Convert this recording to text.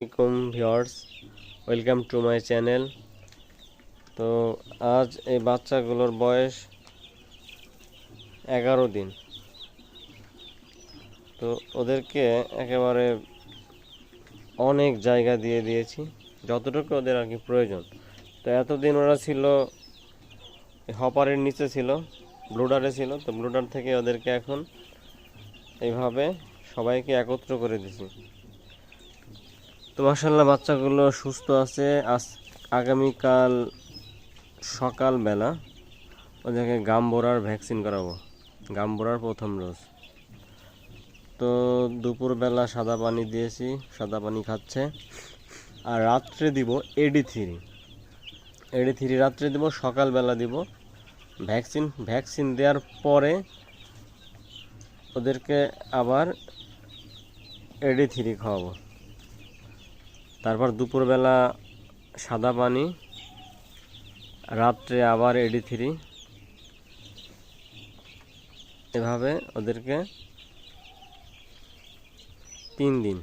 আসসালামাইকুম viewers, welcome to my channel. তো আজ এই বাচ্চাগুলোর বয়স 11 দিন। তো ওদেরকে একেবারে অনেক জায়গা দিয়ে দিয়েছি, যতটুকু ওদের আর কি প্রয়োজন। তো এতদিন ওরা ছিল হপারের নিচে, ছিল ব্লুডারে ছিল। তো ব্লুডার থেকে ওদেরকে এখন এইভাবে সবাইকে একত্র করে দিছি। তো মাশাআল্লাহ বাচ্চাগুলো সুস্থ আছে। আগামীকাল সকালবেলা ওদেরকে গামবোরার ভ্যাকসিন করাবো, গামবোরার প্রথম ডোজ। তো দুপুরবেলা সাদা পানি দিয়েছি, সাদা পানি খাচ্ছে। আর রাত্রে দিব এডি থ্রি রাত্রে দিব, সকালবেলা দিব ভ্যাকসিন দেওয়ার পরে ওদেরকে আবার এডি3 খাওয়াবো। তারপর দুপুরবেলা সাদা পানি, রাত্রে আবার এডি3, এভাবে ওদেরকে 3 দিন